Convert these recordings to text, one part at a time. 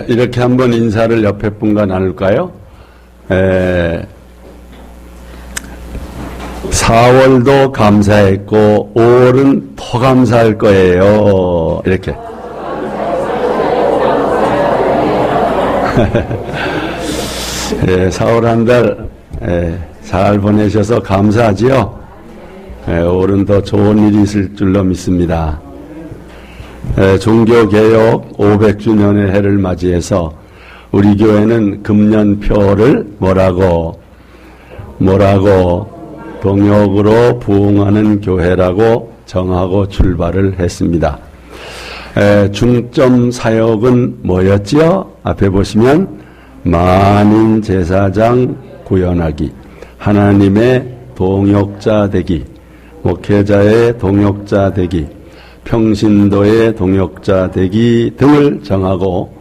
이렇게 한번 인사를 옆에 분과 나눌까요? 4월도 감사했고 5월은 더 감사할 거예요. 이렇게. 예, 4월 한 달 잘 보내셔서 감사하지요. 5월은 더 좋은 일이 있을 줄로 믿습니다. 종교개혁 500주년의 해를 맞이해서 우리 교회는 금년표를 뭐라고 동역으로 부흥하는 교회라고 정하고 출발을 했습니다. 중점 사역은 뭐였지요? 앞에 보시면 만인 제사장 구현하기, 하나님의 동역자 되기, 목회자의 동역자 되기, 평신도의 동역자 되기 등을 정하고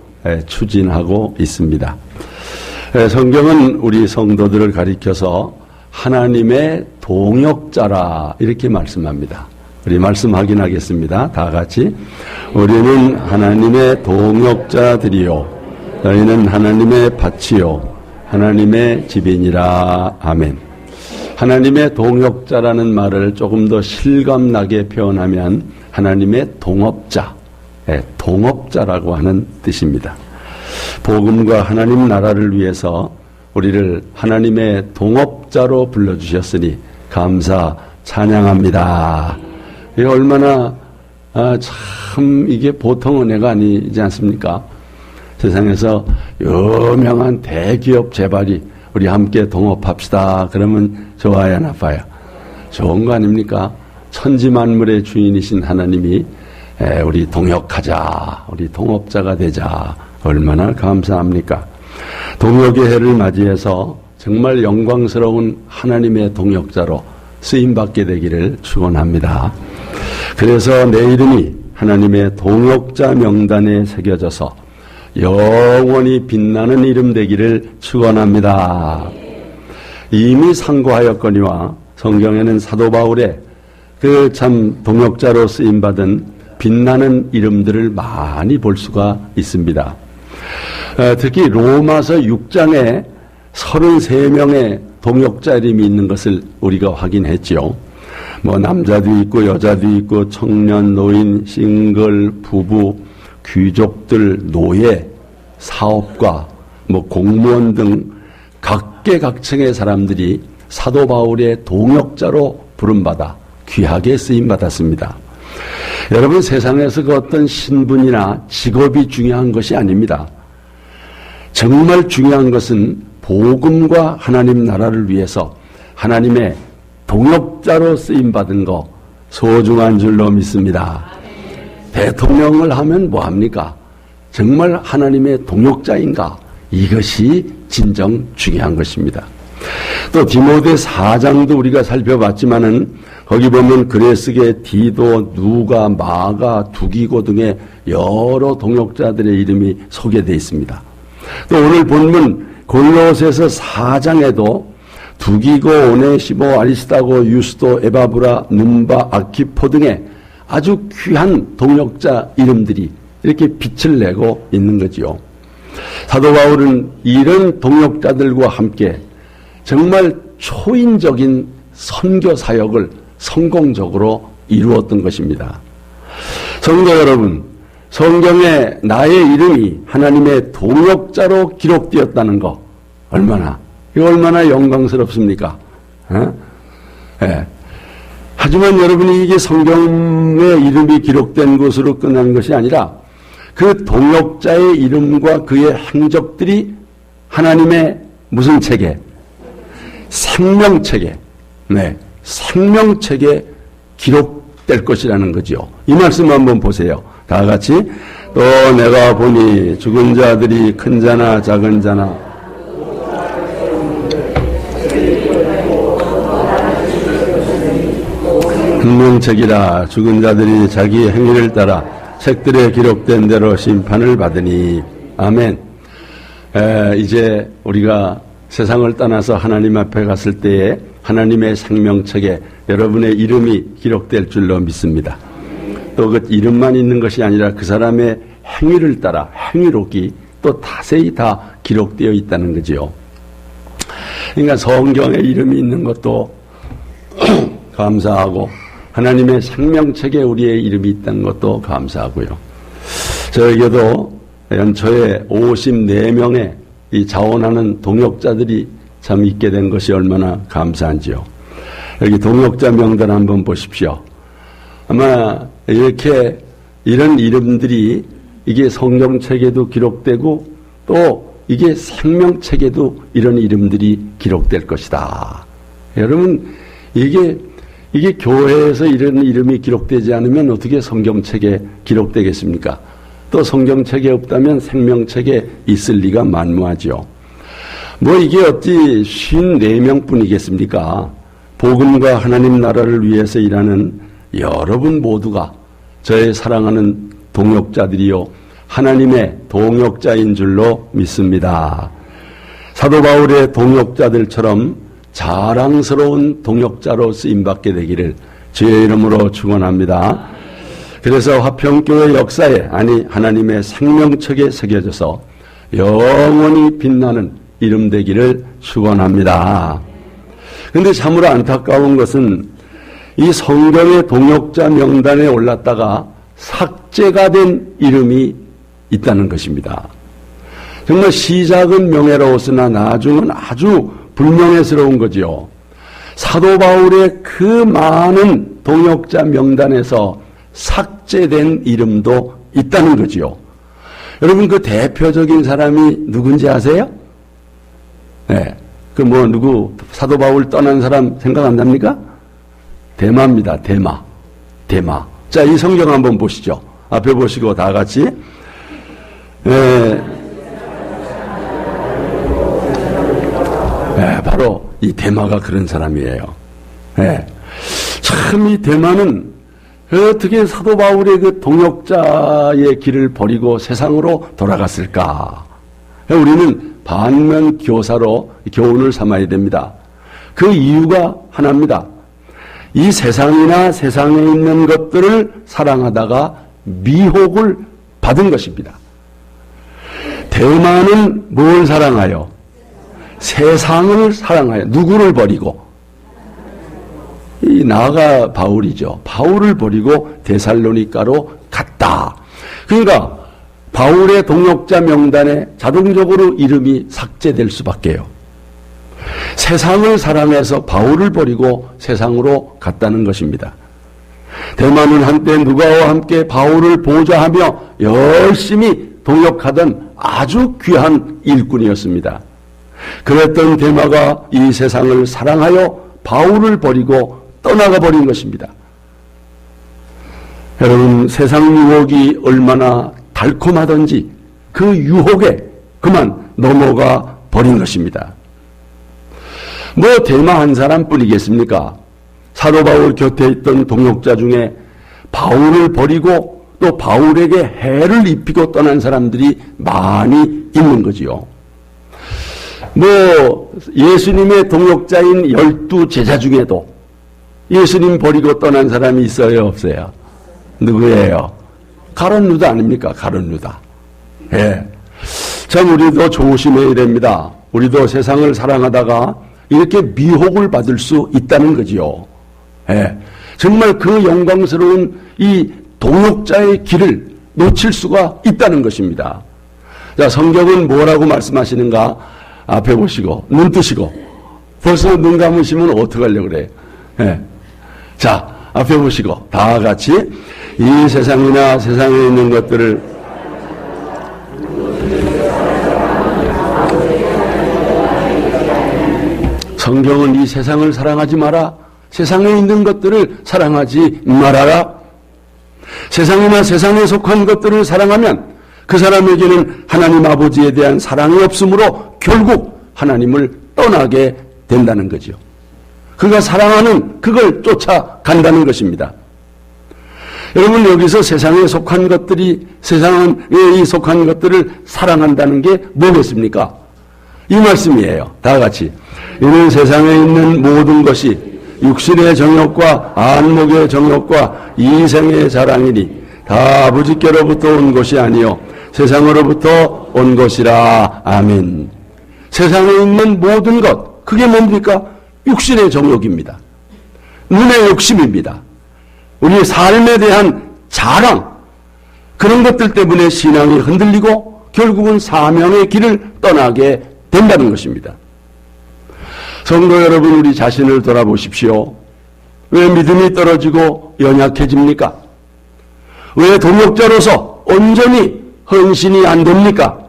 추진하고 있습니다. 성경은 우리 성도들을 가리켜서 하나님의 동역자라 이렇게 말씀합니다. 우리 말씀 확인하겠습니다. 다 같이. 우리는 하나님의 동역자들이요 너희는 하나님의 밭이요 하나님의 집이니라. 아멘. 하나님의 동역자라는 말을 조금 더 실감나게 표현하면 하나님의 동업자, 동업자라고 하는 뜻입니다. 복음과 하나님 나라를 위해서 우리를 하나님의 동업자로 불러주셨으니 감사 찬양합니다. 이게 얼마나 참 이게 보통 은혜가 아니지 않습니까? 세상에서 유명한 대기업 재벌이 우리 함께 동업합시다 그러면 좋아야 나빠요? 좋은 거 아닙니까? 천지만물의 주인이신 하나님이 우리 동역하자, 우리 동업자가 되자, 얼마나 감사합니까? 동역의 해를 맞이해서 정말 영광스러운 하나님의 동역자로 쓰임받게 되기를 축원합니다. 그래서 내 이름이 하나님의 동역자 명단에 새겨져서 영원히 빛나는 이름 되기를 축원합니다. 이미 상고하였거니와 성경에는 사도 바울의 그 참 동역자로 쓰임받은 빛나는 이름들을 많이 볼 수가 있습니다. 특히 로마서 6장에 33명의 동역자 이름이 있는 것을 우리가 확인했지요. 뭐 남자도 있고 여자도 있고 청년, 노인, 싱글, 부부, 귀족들, 노예, 사업가, 뭐 공무원 등 각계각층의 사람들이 사도 바울의 동역자로 부름받아 귀하게 쓰임받았습니다. 여러분, 세상에서 그 어떤 신분이나 직업이 중요한 것이 아닙니다. 정말 중요한 것은 복음과 하나님 나라를 위해서 하나님의 동역자로 쓰임받은 거 소중한 줄로 믿습니다. 대통령을 하면 뭐합니까? 정말 하나님의 동역자인가? 이것이 진정 중요한 것입니다. 또 디모데 4장도 우리가 살펴봤지만은 거기 보면 그레스게 디도, 누가, 마가, 두기고 등의 여러 동역자들의 이름이 소개되어 있습니다. 또 오늘 본문 골로새서 4장에도 두기고, 오네시모, 아리스다고, 유스도, 에바브라, num바, 아키포 등의 아주 귀한 동역자 이름들이 이렇게 빛을 내고 있는 거지요. 사도 바울은 이런 동역자들과 함께 정말 초인적인 선교 사역을 성공적으로 이루었던 것입니다. 성도 여러분, 성경에 나의 이름이 하나님의 동역자로 기록되었다는 거 이거 얼마나 영광스럽습니까? 네. 하지만 여러분이 이게 성경의 이름이 기록된 것으로 끝난 것이 아니라 그 동역자의 이름과 그의 행적들이 하나님의 무슨 책에? 생명책에, 생명책에 기록될 것이라는 거죠. 이 말씀 한번 보세요. 다 같이. 또 내가 보니 죽은 자들이 큰 자나 작은 자나 생명책이라 죽은 자들이 자기 행위를 따라 책들에 기록된 대로 심판을 받으니. 아멘. 이제 우리가 세상을 떠나서 하나님 앞에 갔을 때에 하나님의 생명책에 여러분의 이름이 기록될 줄로 믿습니다. 또 그 이름만 있는 것이 아니라 그 사람의 행위를 따라 행위록이 또 자세히 다 기록되어 있다는 거지요. 그러니까 성경에 이름이 있는 것도 감사하고 하나님의 생명책에 우리의 이름이 있다는 것도 감사하고요. 저에게도 연초에 54명의 이 자원하는 동역자들이 참 있게 된 것이 얼마나 감사한지요. 여기 동역자 명단 한번 보십시오. 아마 이렇게 이런 이름들이 이게 성경책에도 기록되고 또 이게 생명책에도 이런 이름들이 기록될 것이다. 여러분 이게 교회에서 이런 이름이 기록되지 않으면 어떻게 성경책에 기록되겠습니까? 또 성경책에 없다면 생명책에 있을 리가 만무하죠. 뭐 이게 어찌 54명 뿐이겠습니까? 복음과 하나님 나라를 위해서 일하는 여러분 모두가 저의 사랑하는 동역자들이요 하나님의 동역자인 줄로 믿습니다. 사도 바울의 동역자들처럼 자랑스러운 동역자로 쓰임받게 되기를 주의 이름으로 축원합니다. 그래서 화평교회 역사에 아니 하나님의 생명책에 새겨져서 영원히 빛나는 이름 되기를 축원합니다. 그런데 참으로 안타까운 것은 이 성경의 동역자 명단에 올랐다가 삭제가 된 이름이 있다는 것입니다. 정말 시작은 명예로웠으나 나중은 아주 불명예스러운 거지요. 사도 바울의 그 많은 동역자 명단에서 삭제된 이름도 있다는 거지요. 여러분 그 대표적인 사람이 누군지 아세요? 네. 누구 사도 바울 떠난 사람 생각 안 납니까? 데마입니다. 데마. 자, 이 성경 한번 보시죠. 앞에 보시고 다 같이. 바로 이 데마가 그런 사람이에요. 참 이 데마는 어떻게 사도 바울의 그 동역자의 길을 버리고 세상으로 돌아갔을까? 우리는 반면 교사로 교훈을 삼아야 됩니다. 그 이유가 하나입니다. 이 세상이나 세상에 있는 것들을 사랑하다가 미혹을 받은 것입니다. 데마는 뭘 사랑하여? 세상을 사랑하여. 누구를 버리고? 이 나아가 바울이죠. 바울을 버리고 데살로니가로 갔다. 그러니까 바울의 동역자 명단에 자동적으로 이름이 삭제될 수밖에요. 세상을 사랑해서 바울을 버리고 세상으로 갔다는 것입니다. 데마는 한때 누가와 함께 바울을 보좌하며 열심히 동역하던 아주 귀한 일꾼이었습니다. 그랬던 데마가 이 세상을 사랑하여 바울을 버리고 떠나가 버린 것입니다. 여러분 세상 유혹이 얼마나 달콤하던지 그 유혹에 그만 넘어가 버린 것입니다. 뭐 데마 한 사람뿐이겠습니까? 사도 바울 곁에 있던 동역자 중에 바울을 버리고 또 바울에게 해를 입히고 떠난 사람들이 많이 있는 거지요. 뭐 예수님의 동역자인 12 제자 중에도 예수님 버리고 떠난 사람이 있어요, 없어요? 누구예요? 가룟 유다 아닙니까? 가룟 유다. 예. 참 우리도 조심해야 됩니다. 우리도 세상을 사랑하다가 이렇게 미혹을 받을 수 있다는 거지요. 예. 정말 그 영광스러운 이 동역자의 길을 놓칠 수가 있다는 것입니다. 자, 성경은 뭐라고 말씀하시는가? 앞에 보시고 눈 뜨시고 벌써 눈 감으시면 어떡하려고 그래요? 예. 자, 앞에 보시고 다 같이 이 세상이나 세상에 있는 것들을 성경은 이 세상을 사랑하지 마라. 세상에 있는 것들을 사랑하지 말아라. 세상이나 세상에 속한 것들을 사랑하면 그 사람에게는 하나님 아버지에 대한 사랑이 없으므로 결국 하나님을 떠나게 된다는 거죠. 그가 사랑하는 그걸 쫓아간다는 것입니다. 여러분 여기서 세상에 속한 것들이 세상에 속한 것들을 사랑한다는 게 뭐겠습니까? 이 말씀이에요. 다 같이. 이는 세상에 있는 모든 것이 육신의 정욕과 안목의 정욕과 이생의 자랑이니 다 아버지께로부터 온 것이 아니요 세상으로부터 온 것이라. 아멘. 세상에 있는 모든 것, 그게 뭡니까? 육신의 정욕입니다. 눈의 욕심입니다. 우리의 삶에 대한 자랑, 그런 것들 때문에 신앙이 흔들리고 결국은 사명의 길을 떠나게 된다는 것입니다. 성도 여러분, 우리 자신을 돌아보십시오. 왜 믿음이 떨어지고 연약해집니까? 왜 동역자로서 온전히 헌신이 안 됩니까?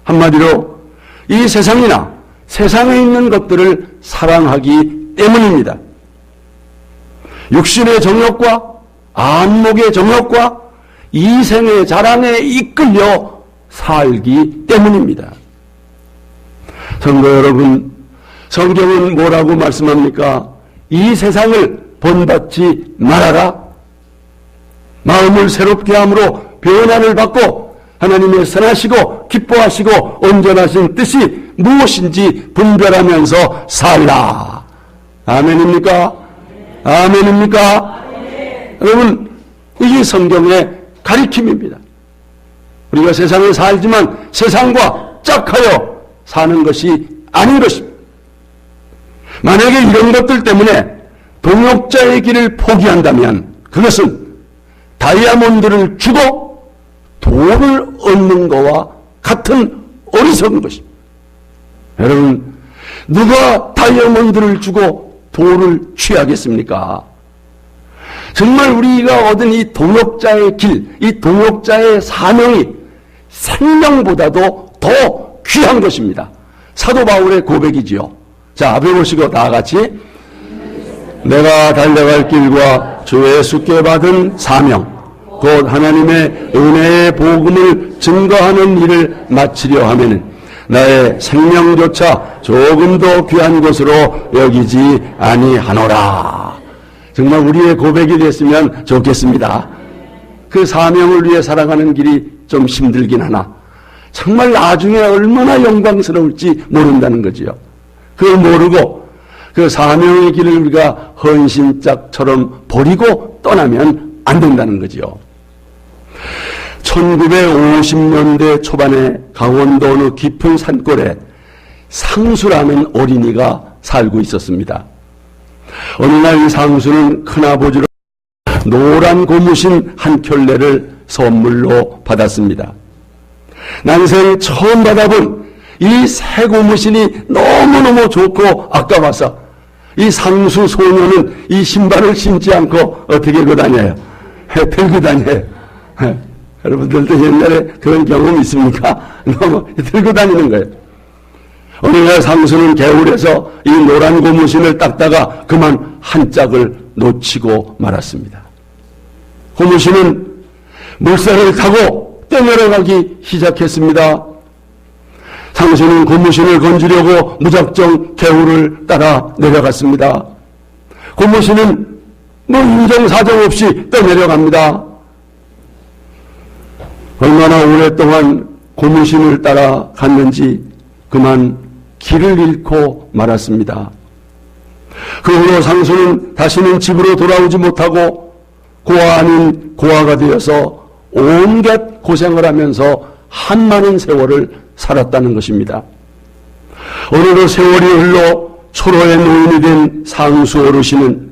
한마디로 이 세상이나 세상에 있는 것들을 사랑하기 때문입니다. 육신의 정욕과 안목의 정욕과 이생의 자랑에 이끌려 살기 때문입니다. 성도 여러분, 성경은 뭐라고 말씀합니까? 이 세상을 본받지 말아라. 마음을 새롭게 함으로 변화를 받고 하나님의 선하시고 기뻐하시고 온전하신 뜻이 무엇인지 분별하면서 살라. 아멘입니까? 아멘입니까? 여러분, 이게 성경의 가리킴입니다. 우리가 세상에 살지만 세상과 짝하여 사는 것이 아닌 것입니다. 만약에 이런 것들 때문에 동역자의 길을 포기한다면 그것은 다이아몬드를 주고 돌을 얻는 것과 같은 어리석은 것입니다. 여러분, 누가 다이아몬드를 주고 돌을 취하겠습니까? 정말 우리가 얻은 이 동역자의 길, 이 동역자의 사명이 생명보다도 더 귀한 것입니다. 사도 바울의 고백이지요. 자, 앞에 보시고 다 같이 내가 달려갈 길과 주 예수께 받은 사명 곧 하나님의 은혜의 복음을 증거하는 일을 마치려 하면은 나의 생명조차 조금도 귀한 것으로 여기지 아니하노라. 정말 우리의 고백이 됐으면 좋겠습니다. 그 사명을 위해 살아가는 길이 좀 힘들긴 하나 정말 나중에 얼마나 영광스러울지 모른다는 거지요. 그걸 모르고 그 사명의 길을 우리가 헌신짝처럼 버리고 떠나면 안 된다는 거지요. 1950년대 초반에 강원도 어느 깊은 산골에 상수라는 어린이가 살고 있었습니다. 어느 날 이 상수는 큰아버지로 노란 고무신 한 켤레를 선물로 받았습니다. 난생 처음 받아본 이 새 고무신이 너무너무 좋고 아까워서 이 상수 소녀는 이 신발을 신지 않고 어떻게 하고 다녀요? 들고 다녀요. 여러분들도 옛날에 그런 경험 있습니까? 너무 들고 다니는 거예요. 어느 날 상수는 개울에서 이 노란 고무신을 닦다가 그만 한 짝을 놓치고 말았습니다. 고무신은 물살을 타고 떠내려가기 시작했습니다. 상수는 고무신을 건지려고 무작정 개울을 따라 내려갔습니다. 고무신은 인정사정 없이 떠내려갑니다. 얼마나 오랫동안 고무신을 따라 갔는지 그만 길을 잃고 말았습니다. 그 후로 상수는 다시는 집으로 돌아오지 못하고 고아 아닌 고아가 되어서 온갖 고생을 하면서 한많은 세월을 살았다는 것입니다. 어느덧 세월이 흘러 초로의 노인이 된 상수 어르신은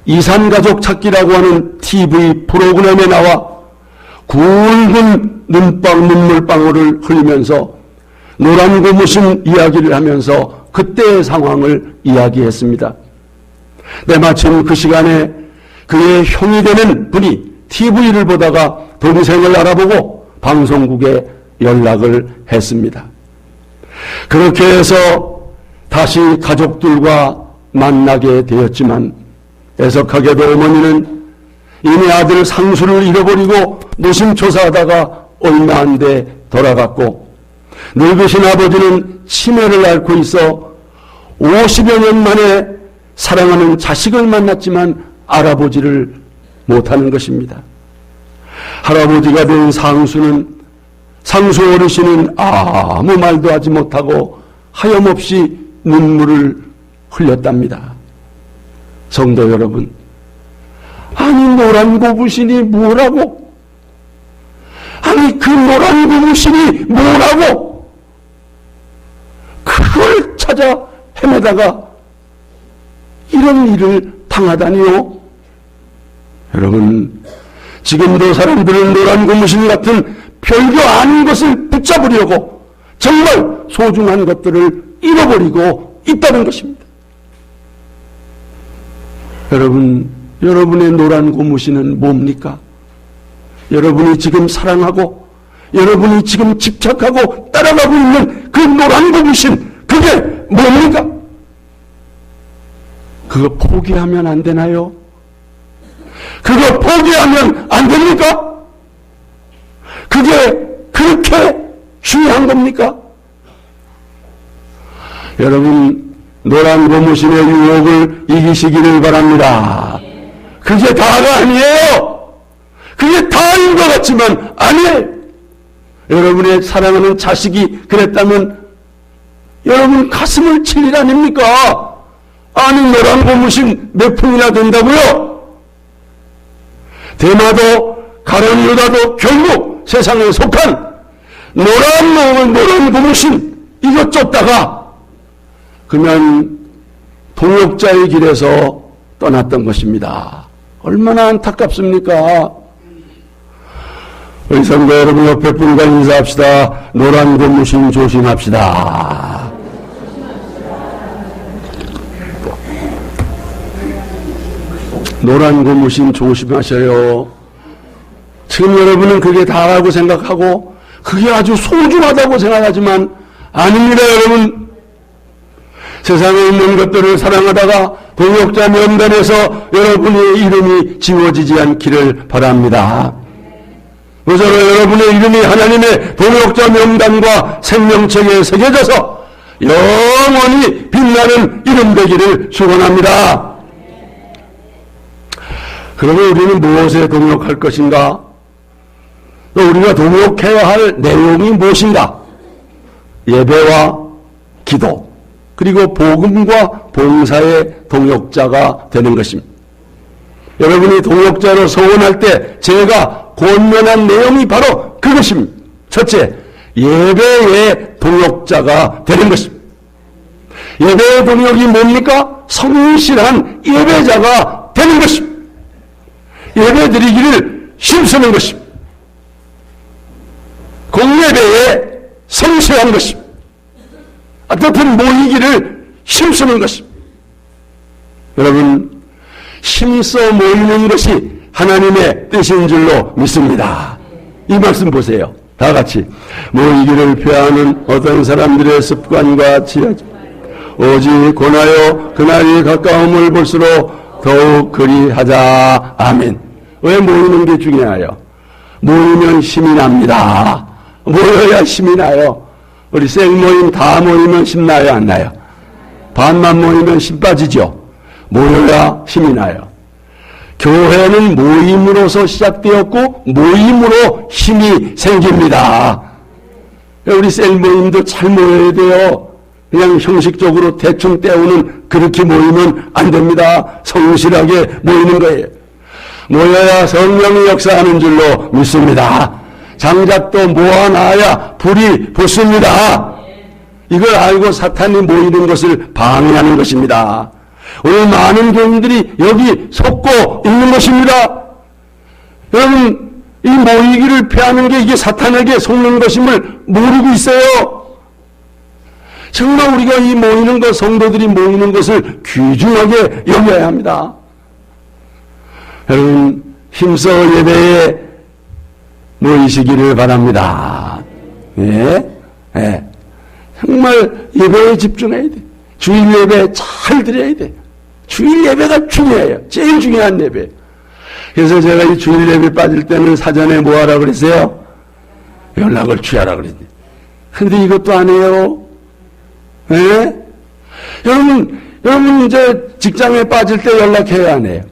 이산가족 찾기라고 하는 TV 프로그램에 나와 굵은 눈물방울을 흘리면서 노란 고무신 이야기를 하면서 그때의 상황을 이야기했습니다. 때마침 그 시간에 그의 형이 되는 분이 TV를 보다가 동생을 알아보고 방송국에 연락을 했습니다. 그렇게 해서 다시 가족들과 만나게 되었지만 애석하게도 어머니는 이미 아들 상수를 잃어버리고 노심초사하다가 얼마 안 돼 돌아갔고 늙으신 아버지는 치매를 앓고 있어 50여 년 만에 사랑하는 자식을 만났지만 알아보지를 못하는 것입니다. 할아버지가 된 상수 어르신은 아무 말도 하지 못하고 하염없이 눈물을 흘렸답니다. 성도 여러분, 아니 노란 고무신이 뭐라고 아니 그 노란 고무신이 뭐라고? 그걸 찾아 헤매다가 이런 일을 당하다니요. 여러분, 지금도 사람들은 노란 고무신 같은 별거 아닌 것을 붙잡으려고 정말 소중한 것들을 잃어버리고 있다는 것입니다. 여러분, 여러분의 노란 고무신은 뭡니까? 여러분이 지금 사랑하고 여러분이 지금 집착하고 따라가고 있는 그 노란 고무신, 그게 뭡니까? 그거 포기하면 안 되나요? 그거 포기하면 안 됩니까? 그게 그렇게 중요한 겁니까? 여러분, 노란 고무신의 유혹을 이기시기를 바랍니다. 그게 다가 아니에요. 그게 다인 것 같지만 아니에요. 여러분의 사랑하는 자식이 그랬다면 여러분 가슴을 칠 일 아닙니까? 아니 노란 고무신 몇 푼이나 된다고요? 대마도 가룟 유다도 결국 세상에 속한 노란 고무신 이것 쫓다가 그러면 동역자의 길에서 떠났던 것입니다. 얼마나 안타깝습니까? 우리 성도 여러분, 옆에 분과 인사합시다. 노란 고무신 조심합시다. 노란 고무신 조심하셔요. 지금 여러분은 그게 다라고 생각하고 그게 아주 소중하다고 생각하지만 아닙니다, 여러분. 세상에 있는 것들을 사랑하다가 동역자 명단에서 여러분의 이름이 지워지지 않기를 바랍니다. 그래서 여러분의 이름이 하나님의 동역자 명단과 생명책에 새겨져서 영원히 빛나는 이름 되기를 축원합니다. 그러면 우리는 무엇에 동역할 것인가? 또 우리가 동역해야 할 내용이 무엇인가? 예배와 기도, 그리고 복음과 봉사의 동역자가 되는 것입니다. 여러분이 동역자로 서원할 때 제가 권면한 내용이 바로 그것입니다. 첫째, 예배의 동역자가 되는 것입니다. 예배의 동역이 뭡니까? 성실한 예배자가 되는 것입니다. 예배 드리기를 힘쓰는 것입니다. 공예배에 성실한 것입니다. 어떻든 모이기를 힘쓰는 것입니다. 여러분, 힘써 모이는 것이 하나님의 뜻인 줄로 믿습니다. 이 말씀 보세요. 다 같이. 모이기를 표하는 어떤 사람들의 습관과 지하죠. 오직 권하여 그날이 가까움을 볼수록 더욱 그리하자. 아멘. 왜 모이는 게 중요해요? 모이면 힘이 납니다. 모여야 힘이 나요. 우리 생모임 다 모이면 힘 나요, 안 나요? 반만 모이면 힘 빠지죠. 모여야 힘이 나요. 교회는 모임으로서 시작되었고 모임으로 힘이 생깁니다. 우리 생모임도 잘 모여야 돼요. 그냥 형식적으로 대충 때우는 그렇게 모이면 안 됩니다. 성실하게 모이는 거예요. 모여야 성령이 역사하는 줄로 믿습니다. 장작도 모아놔야 불이 붙습니다. 이걸 알고 사탄이 모이는 것을 방해하는 것입니다. 오늘 많은 교인들이 여기 속고 있는 것입니다. 여러분, 이 모이기를 피하는 게 이게 사탄에게 속는 것임을 모르고 있어요. 정말 우리가 이 모이는 것, 성도들이 모이는 것을 귀중하게 여겨야 합니다. 여러분, 힘써 예배에 모이시기를 바랍니다. 예? 예. 정말 예배에 집중해야 돼. 주일 예배 잘 드려야 돼. 주일 예배가 중요해요. 제일 중요한 예배. 그래서 제가 이 주일 예배 빠질 때는 사전에 뭐 하라 그랬어요? 연락을 취하라 그랬지. 근데 이것도 안 해요. 예? 여러분 이제 직장에 빠질 때 연락해야 안 해요.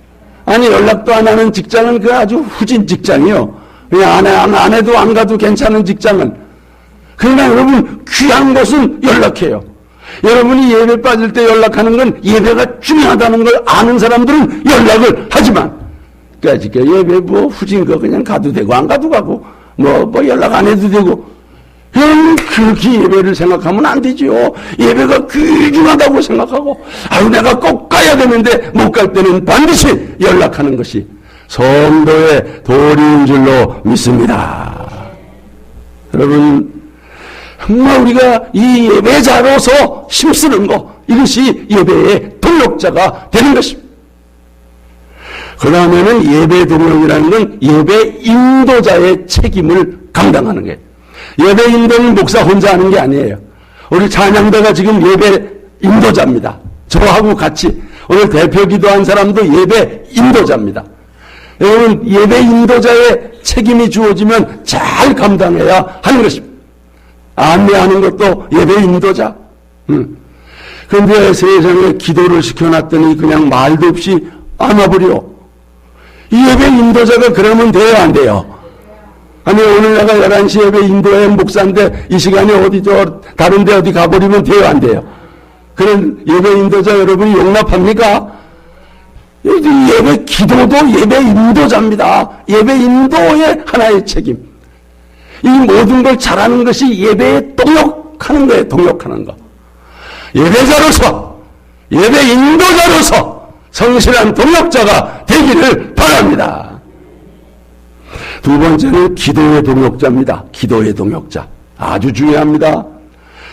아니, 연락도 안 하는 직장은 그 아주 후진 직장이요. 그냥 안 해도 안 가도 괜찮은 직장은. 그러나 여러분, 귀한 것은 연락해요. 여러분이 예배 빠질 때 연락하는 건 예배가 중요하다는 걸 아는 사람들은 연락을 하지만, 그러니까 예배 뭐 후진 거 그냥 가도 되고 안 가도 가고, 연락 안 해도 되고. 그렇게 예배를 생각하면 안 되죠. 예배가 귀중하다고 생각하고, 내가 꼭 가야 되는데 못 갈 때는 반드시 연락하는 것이 성도의 도리인 줄로 믿습니다. 여러분, 정말 우리가 이 예배자로서 힘쓰는 것, 이것이 예배의 동력자가 되는 것입니다. 그 다음에는 예배 동력이라는 건 예배 인도자의 책임을 감당하는 거예요. 예배 인도는 목사 혼자 하는 게 아니에요. 우리 찬양대가 지금 예배 인도자입니다. 저하고 같이 오늘 대표 기도한 사람도 예배 인도자입니다. 여러분, 예배 인도자의 책임이 주어지면 잘 감당해야 하는 것입니다. 안내하는 것도 예배 인도자. 그런데 세상에 기도를 시켜놨더니 그냥 말도 없이 안 와버려. 이 예배 인도자가 그러면 돼요, 안 돼요? 오늘 내가 11시 예배 인도회 목사인데 이 시간에 다른 데 어디 가버리면 돼요, 안 돼요? 그런 예배 인도자 여러분이 용납합니까? 예배 기도도 예배 인도자입니다. 예배 인도의 하나의 책임. 이 모든 걸 잘하는 것이 예배에 동력하는 거예요, 동력하는 거. 예배자로서, 예배 인도자로서 성실한 동력자가 되기를 바랍니다. 두 번째는 기도의 동역자입니다. 기도의 동역자. 아주 중요합니다.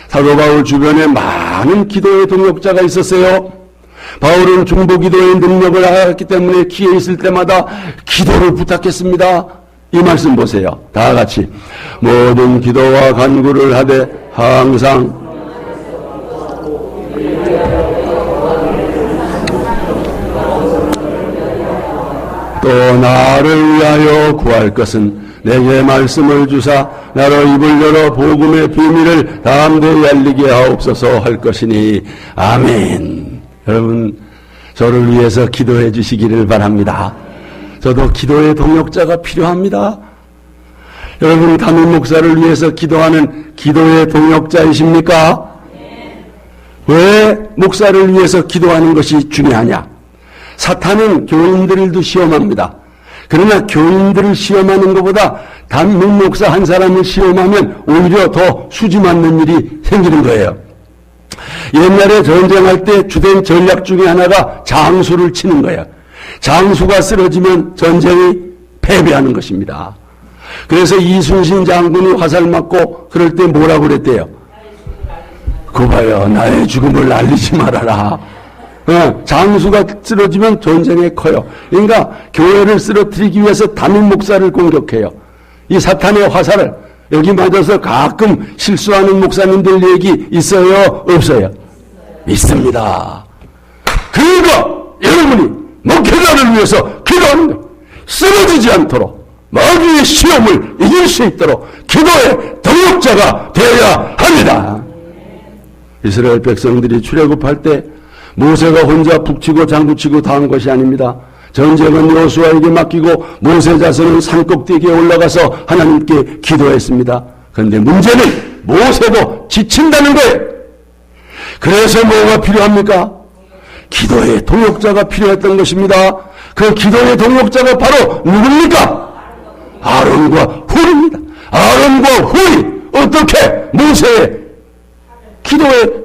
사도 바울 주변에 많은 기도의 동역자가 있었어요. 바울은 중보기도의 능력을 알았기 때문에 기회 있을 때마다 기도를 부탁했습니다. 이 말씀 보세요. 다 같이. 모든 기도와 간구를 하되 항상 또 나를 위하여 구할 것은 내게 말씀을 주사 나로 입을 열어 복음의 비밀을 담대히 알리게 하옵소서 할 것이니 아멘. 여러분, 저를 위해서 기도해 주시기를 바랍니다. 저도 기도의 동역자가 필요합니다. 여러분, 담임 목사를 위해서 기도하는 기도의 동역자이십니까? 왜 목사를 위해서 기도하는 것이 중요하냐? 사탄은 교인들도 시험합니다. 그러나 교인들을 시험하는 것보다 담임 목사 한 사람을 시험하면 오히려 더 수지 맞는 일이 생기는 거예요. 옛날에 전쟁할 때 주된 전략 중에 하나가 장수를 치는 거예요. 장수가 쓰러지면 전쟁이 패배하는 것입니다. 그래서 이순신 장군이 화살 맞고 그럴 때 뭐라고 그랬대요? 그거 봐요. 나의 죽음을 알리지 말아라. 장수가 쓰러지면 전쟁이 커요. 그러니까 교회를 쓰러뜨리기 위해서 담임 목사를 공격해요. 이 사탄의 화살을 여기 맞아서 가끔 실수하는 목사님들 얘기 있어요? 없어요? 있습니다. 그러니까 여러분이 목회자를 위해서 기도하는 거예요. 쓰러지지 않도록 마귀의 시험을 이길 수 있도록 기도의 동역자가 되어야 합니다. 이스라엘 백성들이 출애굽할 때 모세가 혼자 북치고 장구치고 당한 것이 아닙니다. 전쟁은 여호수아에게 맡기고 모세 자손은 산꼭대기에 올라가서 하나님께 기도했습니다. 그런데 문제는 모세도 지친다는 거예요. 그래서 뭐가 필요합니까? 기도의 동역자가 필요했던 것입니다. 그 기도의 동역자가 바로 누굽니까? 아론과 훌입니다. 아론과 훌이 어떻게 모세의 기도의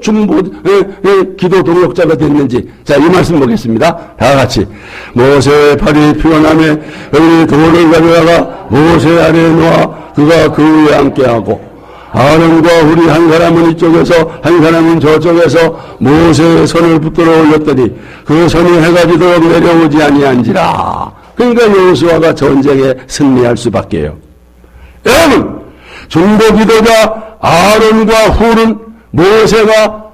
기도 동역자가 됐는지. 자, 이 말씀 보겠습니다. 다 같이. 모세의 팔이 피곤함에 여기 돌을 가져다가 모세 아래에 놓아 그가 그 위에 앉게하고 아론과 훌이 한 사람은 이쪽에서 한 사람은 저쪽에서 모세의 손을 붙들어 올렸더니 그 손이 해가 지도록 내려오지 아니한지라. 그러니까 여호수아가 전쟁에 승리할 수밖에요. 여러분, 중보기도자 아론과 훌은 모세가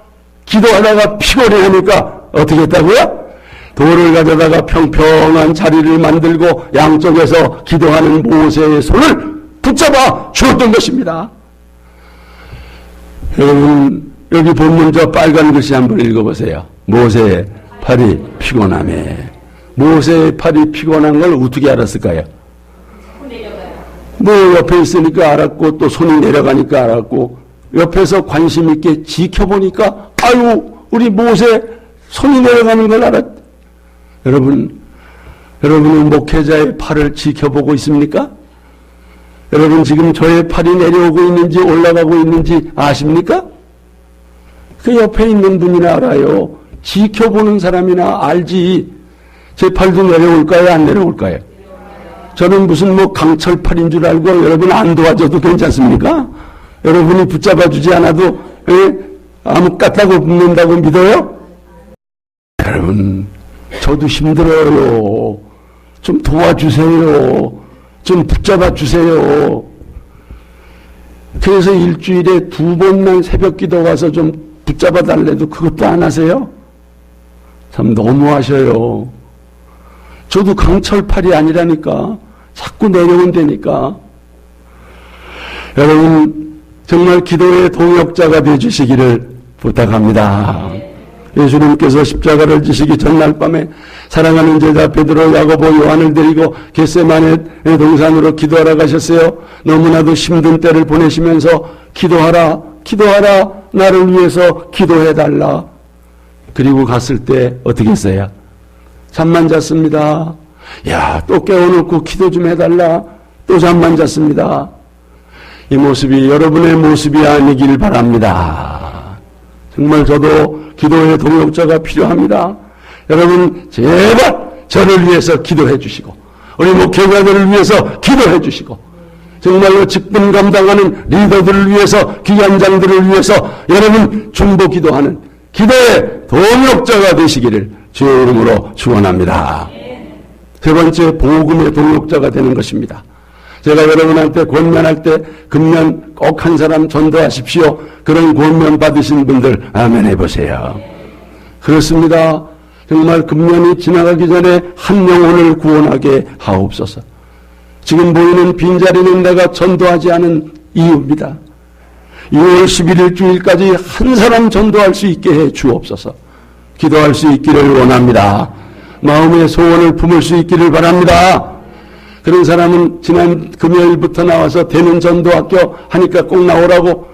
기도하다가 피곤해하니까 어떻게 했다고요? 돌을 가져다가 평평한 자리를 만들고 양쪽에서 기도하는 모세의 손을 붙잡아 주었던 것입니다. 여러분, 여기 본문 저 빨간 글씨 한번 읽어보세요. 모세의 팔이 피곤함에. 모세의 팔이 피곤한 걸 어떻게 알았을까요? 옆에 있으니까 알았고 또 손이 내려가니까 알았고 옆에서 관심 있게 지켜보니까 아유, 우리 모세 손이 내려가는 걸 알았. 여러분은 목회자의 팔을 지켜보고 있습니까? 여러분 지금 저의 팔이 내려오고 있는지 올라가고 있는지 아십니까? 그 옆에 있는 분이나 알아요. 지켜보는 사람이나 알지. 제 팔도 내려올까요? 안 내려올까요? 저는 무슨 뭐 강철팔인 줄 알고 여러분 안 도와줘도 괜찮습니까? 여러분이 붙잡아주지 않아도 아무 까딱 붙는다고 믿어요? 여러분 저도 힘들어요. 좀 도와주세요. 좀 붙잡아주세요. 그래서 일주일에 2번만 새벽 기도 가서 좀 붙잡아 달래도 그것도 안 하세요? 참 너무하셔요. 저도 강철팔이 아니라니까. 자꾸 내려온다니까. 여러분 정말 기도의 동역자가 되어주시기를 부탁합니다. 예수님께서 십자가를 지시기 전날 밤에 사랑하는 제자 베드로, 야고보, 요한을 데리고 겟세마네 동산으로 기도하러 가셨어요. 너무나도 힘든 때를 보내시면서 기도하라, 기도하라, 나를 위해서 기도해달라. 그리고 갔을 때 어떻게 했어요? 잠만 잤습니다. 야, 또 깨워놓고 기도 좀 해달라. 또 잠만 잤습니다. 이 모습이 여러분의 모습이 아니길 바랍니다. 정말 저도 기도의 동역자가 필요합니다. 여러분 제발 저를 위해서 기도해 주시고 우리 목회자들을 위해서 기도해 주시고 정말로 직분 감당하는 리더들을 위해서 기관장들을 위해서 여러분 중보 기도하는 기도의 동역자가 되시기를 주의 이름으로 축원합니다. 세 번째, 복음의 동역자가 되는 것입니다. 제가 여러분한테 권면할 때 금년 꼭 한 사람 전도하십시오. 그런 권면 받으신 분들 아멘 해보세요. 그렇습니다. 정말 금년이 지나가기 전에 한 영혼을 구원하게 하옵소서. 지금 보이는 빈자리는 내가 전도하지 않은 이유입니다. 6월 11일 주일까지 한 사람 전도할 수 있게 해 주옵소서. 기도할 수 있기를 원합니다. 마음의 소원을 품을 수 있기를 바랍니다. 그런 사람은 지난 금요일부터 나와서 되는 전도학교 하니까 꼭 나오라고.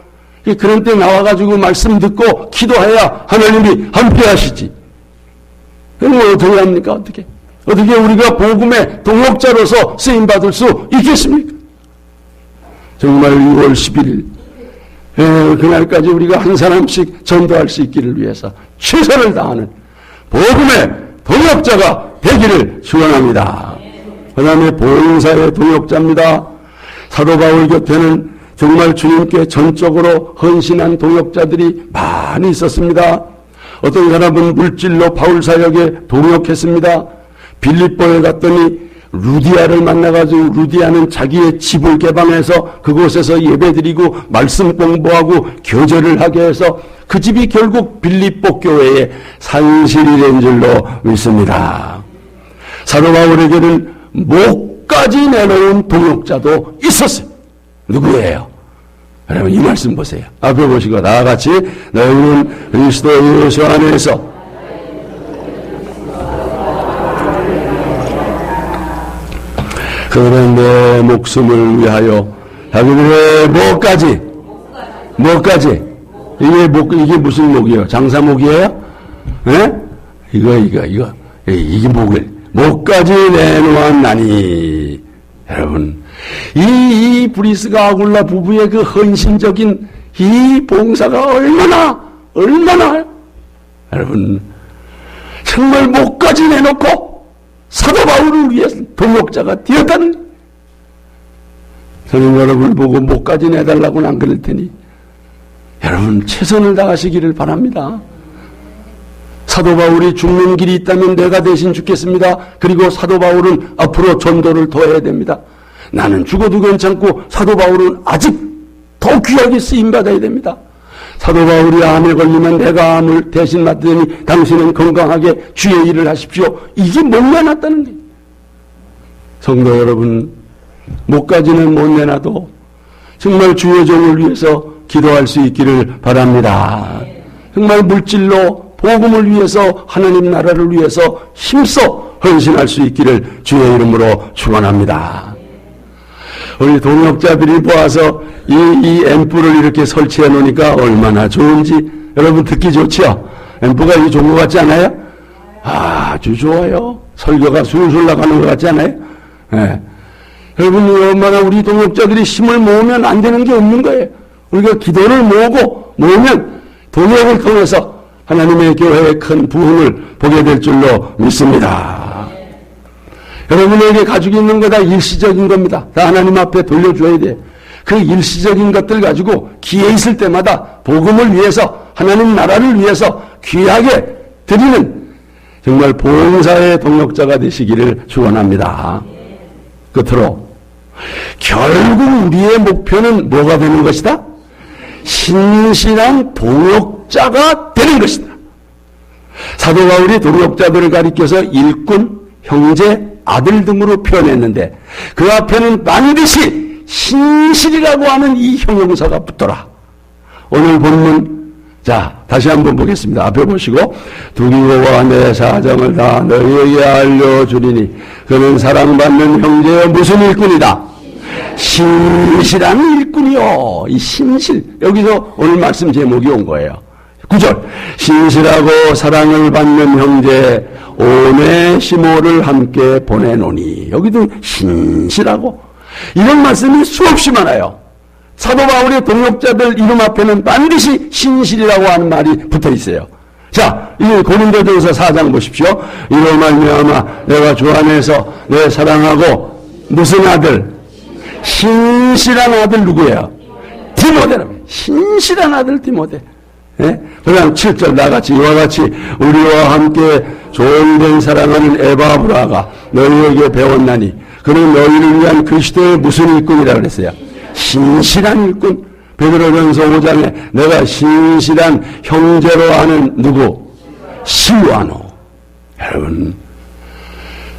그런 때 나와가지고 말씀 듣고 기도해야 하나님이 함께 하시지. 그럼 어떻게 합니까? 어떻게 우리가 복음의 동역자로서 쓰임받을 수 있겠습니까? 정말 6월 11일 그날까지 우리가 한 사람씩 전도할 수 있기를 위해서 최선을 다하는 복음의 동역자가 되기를 축원합니다. 그 다음에 봉사의 동역자입니다. 사도 바울 곁에는 정말 주님께 전적으로 헌신한 동역자들이 많이 있었습니다. 어떤 사람은 물질로 바울 사역에 동역했습니다. 빌립보에 갔더니 루디아를 만나가지고 루디아는 자기의 집을 개방해서 그곳에서 예배드리고 말씀 공부하고 교제를 하게 해서 그 집이 결국 빌립보 교회의 산실이 된 줄로 믿습니다. 사도 바울에게는 목까지 내놓은 동역자도 있었어요. 누구예요? 여러분 이 말씀 보세요. 앞에 보시고 나같이 너희는 그리스도 예수 안에서 그는 내 목숨을 위하여 자기들의 목까지 이게 무슨 목이에요? 장사목이에요? 예? 이게 목까지 내놓았나니. 여러분 이 브리스가 아굴라 부부의 그 헌신적인 이 봉사가 얼마나 여러분 정말 목까지 내놓고 사도 바울을 위해서 동역자가 되었다는. 저는 여러분을 보고 목까지 내달라고는 안 그럴 테니 여러분 최선을 다하시기를 바랍니다. 사도 바울이 죽는 길이 있다면 내가 대신 죽겠습니다. 그리고 사도 바울은 앞으로 전도를 더 해야 됩니다. 나는 죽어도 괜찮고 사도 바울은 아직 더 귀하게 쓰임받아야 됩니다. 사도 바울이 암에 걸리면 내가 암을 대신 맡으니 당신은 건강하게 주의 일을 하십시오. 이게 목만 났다는 거예요. 성도 여러분, 목까지는 못 내놔도 정말 주의 종을 위해서 기도할 수 있기를 바랍니다. 정말 물질로 복음을 위해서 하나님 나라를 위해서 힘써 헌신할 수 있기를 주의 이름으로 축원합니다. 우리 동역자들이 모아서 이 앰프를 이렇게 설치해 놓으니까 얼마나 좋은지 여러분 듣기 좋죠? 앰프가 이게 좋은 것 같지 않아요? 아주 좋아요. 설교가 술술 나가는 것 같지 않아요? 네. 여러분, 얼마나 우리 동역자들이 힘을 모으면 안 되는 게 없는 거예요. 우리가 기도를 모으면 동역을 통해서 하나님의 교회의 큰 부흥을 보게 될 줄로 믿습니다. 여러분에게 가지고 있는 거 다 일시적인 겁니다. 다 하나님 앞에 돌려줘야 돼요. 그 일시적인 것들 가지고 기회 있을 때마다 복음을 위해서, 하나님 나라를 위해서 귀하게 드리는 정말 봉사의 동역자가 되시기를 축원합니다. 끝으로 결국 우리의 목표는 뭐가 되는 것이다? 신실한 동역자가 되는 것이다. 사도 바울이 동역자들을 가리켜서 일꾼, 형제, 아들 등으로 표현했는데 그 앞에는 반드시 신실이라고 하는 이 형용사가 붙더라. 오늘 본문, 자, 다시 한번 보겠습니다. 앞에 보시고, 두기고와 내 사정을 다 너희에게 알려주리니 그는 사랑받는 형제여 무슨 일꾼이다? 신실한 일꾼이요. 이 신실, 여기서 오늘 말씀 제목이 온 거예요. 9절, 신실하고 사랑을 받는 형제 오네시모를 함께 보내노니. 여기도 신실하고, 이런 말씀이 수없이 많아요. 사도 바울의 동역자들 이름 앞에는 반드시 신실이라고 하는 말이 붙어 있어요. 자, 이 고린도전서 4장 보십시오. 이로 말미암아 내가 주 안에서 내 사랑하고 무슨 아들? 신실한 아들 누구예요? 디모데랍니다. 신실한 아들 디모데. 예? 그다음 7절 나같이 이와 같이 우리와 함께 존된 사랑하는 에바브라가 너희에게 배웠나니 그는 너희를 위한 그리스도의 무슨 일꾼이라 그랬어요? 신실한 일꾼. 베드로전서 5장에 내가 신실한 형제로 아는 누구? 실와노. 여러분,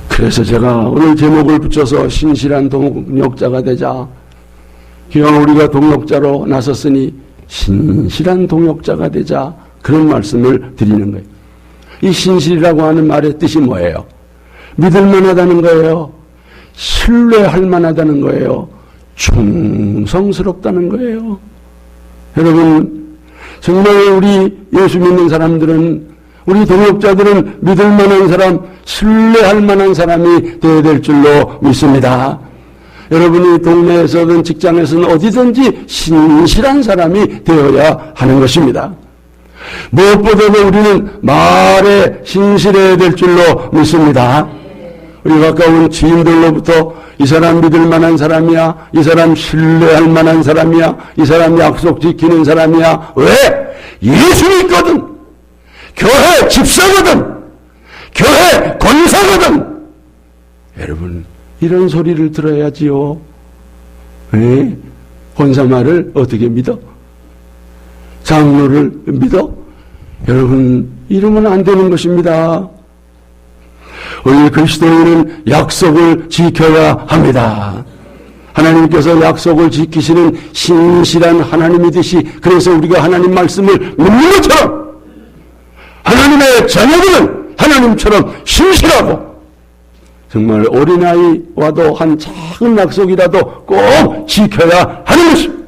그래서 제가 오늘 제목을 붙여서 신실한 동역자가 되자. 기왕 우리가 동역자로 나섰으니 신실한 동역자가 되자. 그런 말씀을 드리는 거예요. 이 신실이라고 하는 말의 뜻이 뭐예요? 믿을 만하다는 거예요. 신뢰할 만하다는 거예요. 충성스럽다는 거예요. 여러분, 정말 우리 예수 믿는 사람들은, 우리 동역자들은 믿을 만한 사람, 신뢰할 만한 사람이 되어야 될 줄로 믿습니다. 여러분이 동네에서든 직장에서든 어디든지 신실한 사람이 되어야 하는 것입니다. 무엇보다도 우리는 말에 신실해야 될 줄로 믿습니다. 우리 가까운 지인들로부터 이 사람 믿을 만한 사람이야, 이 사람 신뢰할 만한 사람이야, 이 사람 약속 지키는 사람이야. 왜? 예수 믿거든, 교회 집사거든, 교회 권사거든. 여러분, 이런 소리를 들어야지요. 에? 권사 말을 어떻게 믿어? 장로를 믿어? 여러분, 이러면 안 되는 것입니다. 우리 그리스도인은 약속을 지켜야 합니다. 하나님께서 약속을 지키시는 신실한 하나님이듯이, 그래서 우리가 하나님 말씀을 믿는 것처럼 하나님의 자녀들은 하나님처럼 신실하고, 정말 어린아이와도 한 작은 약속이라도 꼭 지켜야 하는 것입니다.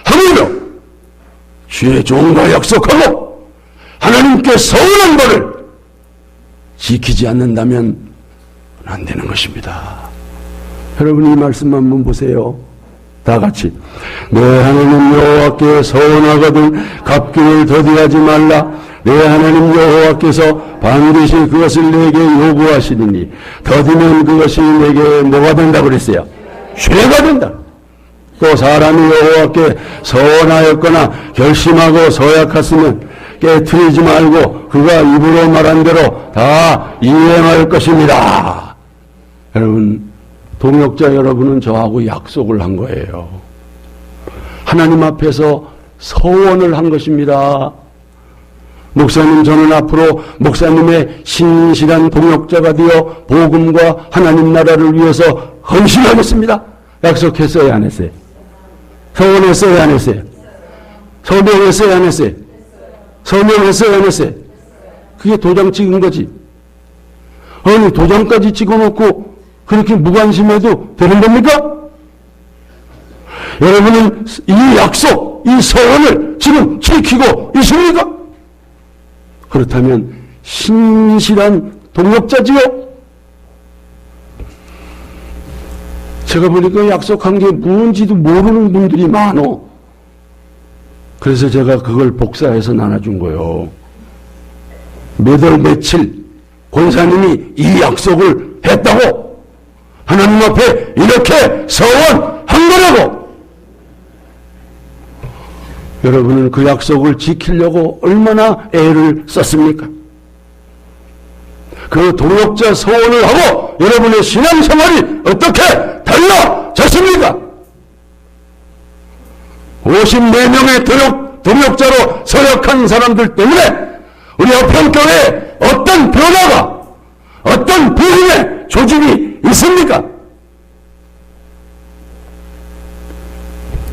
하물며 주의 종과 약속하고 하나님께 서운한 것을 지키지 않는다면 안 되는 것입니다. 여러분, 이 말씀 한번 보세요. 다 같이. 내 하나님 여호와께 서운하거든 갚기를 더디하지 말라. 내 하나님 여호와께서 반드시 그것을 내게 요구하시리니 더디면 그것이 내게 뭐가 된다고 그랬어요? 죄가 된다. 또 사람이 여호와께 서운하였거나 결심하고 서약했으면 깨트리지 말고 그가 입으로 말한 대로 다 이행할 것입니다. 여러분, 동역자 여러분은 저하고 약속을 한 거예요. 하나님 앞에서 서원을 한 것입니다. 목사님, 저는 앞으로 목사님의 신실한 동역자가 되어 복음과 하나님 나라를 위해서 헌신하겠습니다. 약속했어요, 안 했어요? 서원했어요, 안 했어요? 서명했어요, 안 했어요? 서명했어요, 안 했어요? 그게 도장 찍은 거지. 아니, 도장까지 찍어놓고 그렇게 무관심해도 되는 겁니까? 여러분은 이 약속, 이 서원을 지금 지키고 있습니까? 그렇다면 신실한 동역자지요? 제가 보니까 약속한 게 뭔지도 모르는 분들이 많어. 그래서 제가 그걸 복사해서 나눠준 거예요. 몇 월 며칠 권사님이 이 약속을 했다고 하나님 앞에 이렇게 서원한 거라고. 여러분은 그 약속을 지키려고 얼마나 애를 썼습니까? 그 동역자 서원을 하고 여러분의 신앙생활이 어떻게 달라졌습니까? 54명의 동역자로 서력한 사람들 때문에 우리 어평교회에 어떤 변화가, 어떤 부흥의 조짐이 있습니까?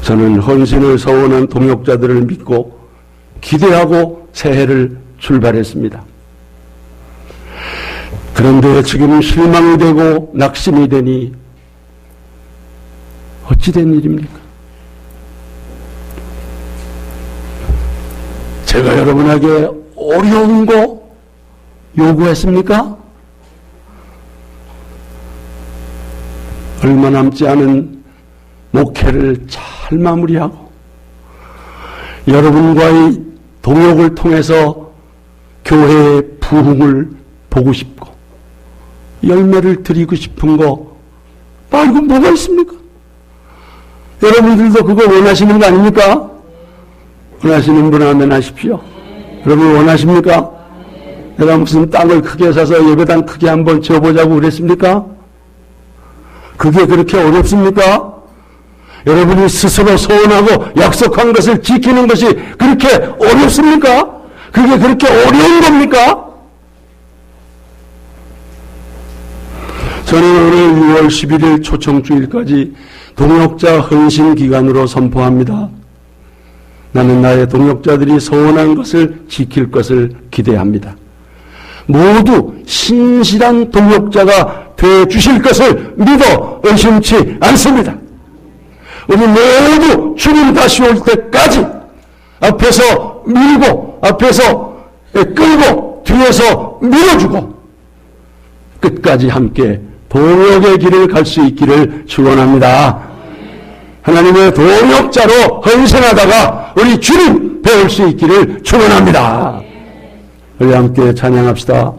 저는 헌신을 서원한 동역자들을 믿고 기대하고 새해를 출발했습니다. 그런데 지금 실망이 되고 낙심이 되니 어찌 된 일입니까? 제가 여러분에게 어려운 거 요구했습니까? 얼마 남지 않은 목회를 잘 마무리하고 여러분과의 동역을 통해서 교회의 부흥을 보고 싶고 열매를 드리고 싶은 거 말고 뭐가 있습니까? 여러분들도 그거 원하시는 거 아닙니까? 원하시는 분 하면 하십시오. 여러분 원하십니까? 내가 무슨 땅을 크게 사서 예배당 크게 한번 지어보자고 그랬습니까? 그게 그렇게 어렵습니까? 여러분이 스스로 소원하고 약속한 것을 지키는 것이 그렇게 어렵습니까? 그게 그렇게 어려운 겁니까? 저는 오늘 6월 11일 초청주일까지 동역자 헌신 기간으로 선포합니다. 나는 나의 동역자들이 소원한 것을 지킬 것을 기대합니다. 모두 신실한 동역자가 되어주실 것을 믿어 의심치 않습니다. 우리 모두 주님 다시 올 때까지 앞에서 밀고 앞에서 끌고 뒤에서 밀어주고 끝까지 함께 동역의 길을 갈 수 있기를 축원합니다. 하나님의 동역자로 헌신하다가 우리 주님 배울 수 있기를 축원합니다. 우리 함께 찬양합시다.